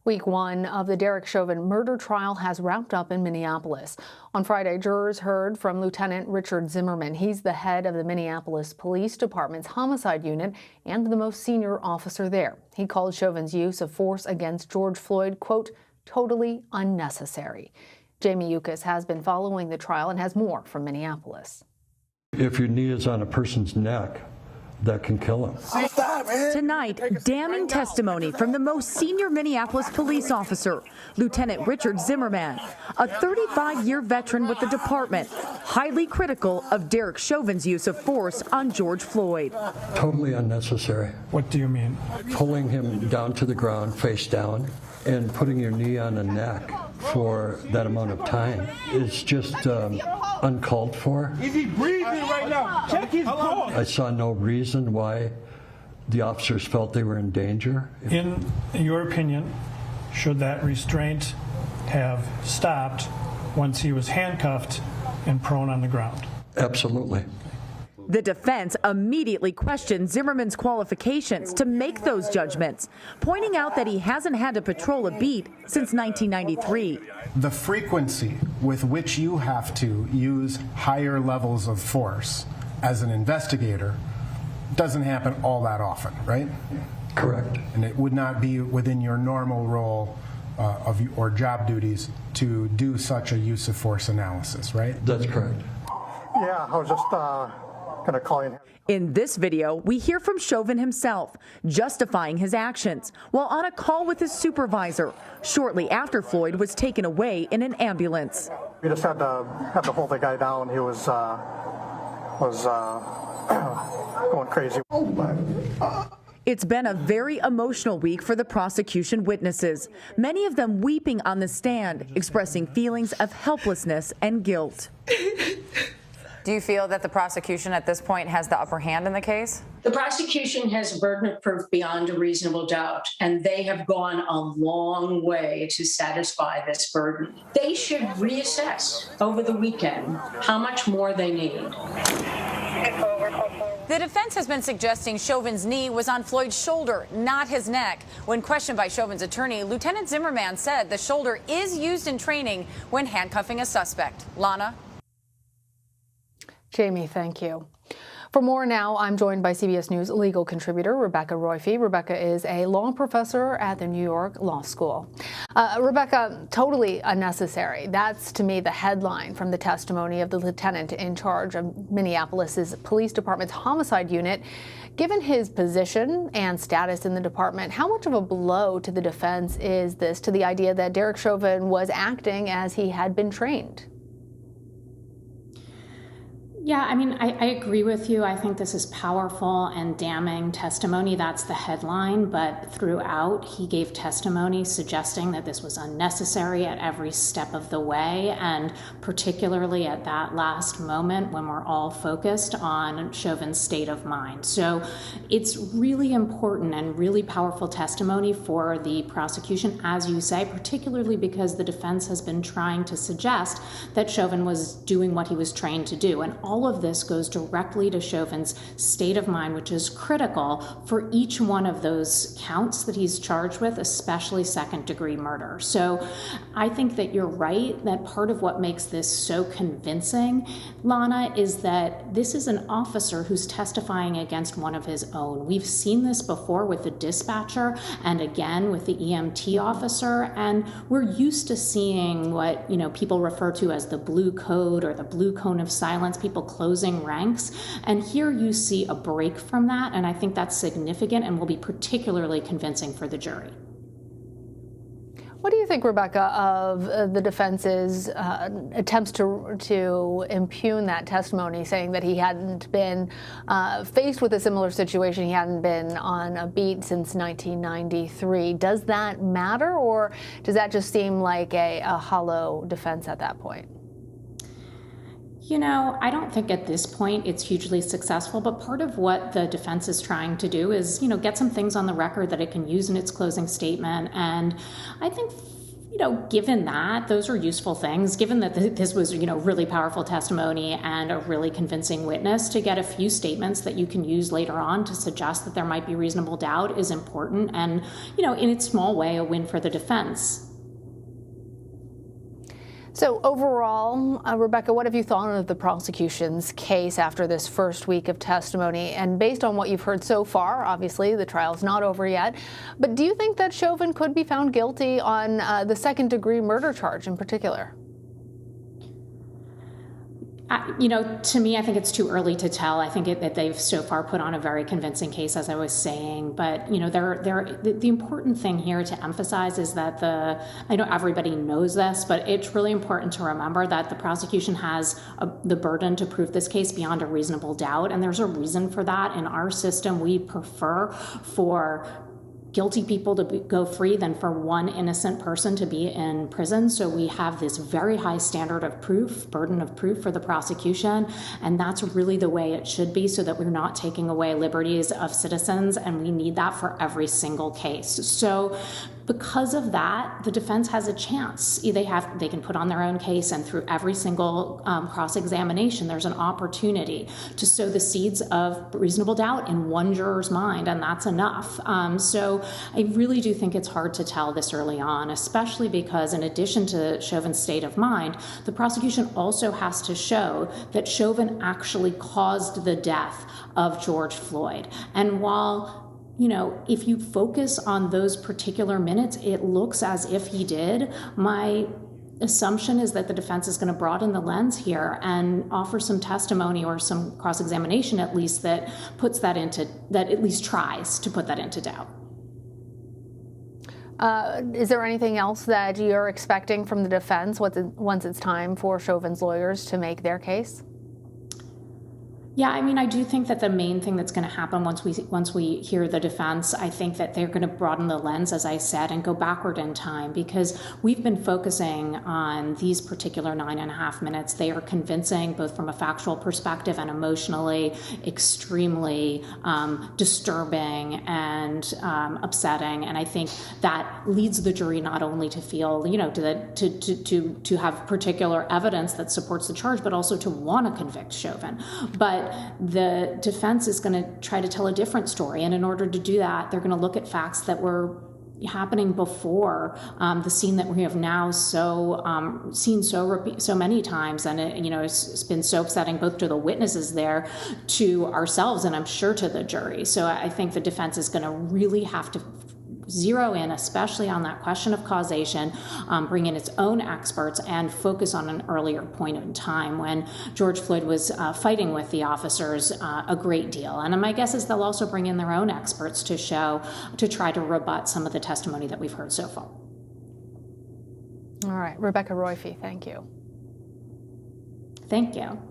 Week one of the Derek Chauvin murder trial has wrapped up in Minneapolis. On Friday, jurors heard from Lieutenant Richard Zimmerman. He's the head of the Minneapolis Police Department's Homicide unit and the most senior officer there. He called Chauvin's use of force against George Floyd, quote, totally unnecessary. Jamie Yukas has been following the trial and has more from Minneapolis. If your knee is on a person's neck, that can kill him. Tonight, damning testimony from the most senior Minneapolis police officer, Lieutenant Richard Zimmerman, a 35-year veteran with the department, highly critical of Derek Chauvin's use of force on George Floyd. Totally unnecessary. What do you mean? Pulling him down to the ground, face down, and putting your knee on a neck for that amount of time is just uncalled for. Is he breathing right now? Check his pulse. I saw no reason why the officers felt they were in danger. In your opinion, should that restraint have stopped once he was handcuffed and prone on the ground? Absolutely. The defense immediately questioned Zimmerman's qualifications to make those judgments, pointing out that he hasn't had to patrol a beat since 1993. The frequency with which you have to use higher levels of force as an investigator doesn't happen all that often, right? Correct. And it would not be within your normal role or job duties to do such a use of force analysis, right? That's correct. Yeah, I was just gonna call you. In this video, we hear from Chauvin himself, justifying his actions while on a call with his supervisor shortly after Floyd was taken away in an ambulance. We just had to hold the guy down. He was going crazy. Oh my God. It's been a very emotional week for the prosecution witnesses, many of them weeping on the stand, expressing feelings of helplessness and guilt. Do you feel that the prosecution at this point has the upper hand in the case? The prosecution has a burden of proof beyond a reasonable doubt, and they have gone a long way to satisfy this burden. They should reassess over the weekend how much more they need. The defense has been suggesting Chauvin's knee was on Floyd's shoulder, not his neck. When questioned by Chauvin's attorney, Lieutenant Zimmerman said the shoulder is used in training when handcuffing a suspect. Lana? Jamie, thank you. For more now, I'm joined by CBS News legal contributor Rebecca Roiphe. Rebecca is a law professor at the New York Law School. Rebecca, totally unnecessary. That's, to me, the headline from the testimony of the lieutenant in charge of Minneapolis Police Department's homicide unit. Given his position and status in the department, how much of a blow to the defense is this to the idea that Derek Chauvin was acting as he had been trained? Yeah, I mean, I agree with you. I think this is powerful and damning testimony. That's the headline. But throughout, he gave testimony suggesting that this was unnecessary at every step of the way, and particularly at that last moment when we're all focused on Chauvin's state of mind. So it's really important and really powerful testimony for the prosecution, as you say, particularly because the defense has been trying to suggest that Chauvin was doing what he was trained to do. And all of this goes directly to Chauvin's state of mind, which is critical for each one of those counts that he's charged with, especially second-degree murder. So I think that you're right, that part of what makes this so convincing, Lana, is that this is an officer who's testifying against one of his own. We've seen this before with the dispatcher and again with the EMT officer, and we're used to seeing what, people refer to as the blue code or the blue cone of silence, people closing ranks. And here you see a break from that, and I think that's significant and will be particularly convincing for the jury. What do you think, Rebecca, of the defense's attempts to impugn that testimony, saying that he hadn't been faced with a similar situation, he hadn't been on a beat since 1993? Does that matter, or does that just seem like a hollow defense at that point? I don't think at this point it's hugely successful, but part of what the defense is trying to do is, get some things on the record that it can use in its closing statement. And I think, given that, those are useful things, given that this was, really powerful testimony and a really convincing witness, to get a few statements that you can use later on to suggest that there might be reasonable doubt is important and, in its small way, a win for the defense. So overall, Rebecca, what have you thought of the prosecution's case after this first week of testimony? And based on what you've heard so far, obviously the trial's not over yet, but do you think that Chauvin could be found guilty on the second-degree murder charge in particular? To me, I think it's too early to tell. I think that they've so far put on a very convincing case, as I was saying. But, the important thing here to emphasize is that I know everybody knows this, but it's really important to remember that the prosecution has the burden to prove this case beyond a reasonable doubt. And there's a reason for that. In our system, we prefer for guilty people to go free than for one innocent person to be in prison. So we have this very high standard of proof, burden of proof for the prosecution, and that's really the way it should be, so that we're not taking away liberties of citizens, and we need that for every single case. So because of that, the defense has a chance. They can put on their own case, and through every single cross-examination, there's an opportunity to sow the seeds of reasonable doubt in one juror's mind, and that's enough. So I really do think it's hard to tell this early on, especially because in addition to Chauvin's state of mind, the prosecution also has to show that Chauvin actually caused the death of George Floyd. And while if you focus on those particular minutes, it looks as if he did. My assumption is that the defense is going to broaden the lens here and offer some testimony or some cross-examination at least that at least tries to put that into doubt. Is there anything else that you're expecting from the defense once it's time for Chauvin's lawyers to make their case? Yeah, I do think that the main thing that's going to happen once we hear the defense, I think that they're going to broaden the lens, as I said, and go backward in time, because we've been focusing on these particular 9.5 minutes. They are convincing, both from a factual perspective and emotionally, extremely disturbing and upsetting. And I think that leads the jury not only to feel, to have particular evidence that supports the charge, but also to want to convict Chauvin. But the defense is going to try to tell a different story, and in order to do that, they're going to look at facts that were happening before the scene that we have now seen so many times, and it's been so upsetting both to the witnesses there, to ourselves, and I'm sure to the jury. So I think the defense is going to really have to zero in, especially on that question of causation, bring in its own experts, and focus on an earlier point in time when George Floyd was fighting with the officers a great deal. And my guess is they'll also bring in their own experts to try to rebut some of the testimony that we've heard so far. All right, Rebecca Roiphe, thank you. Thank you.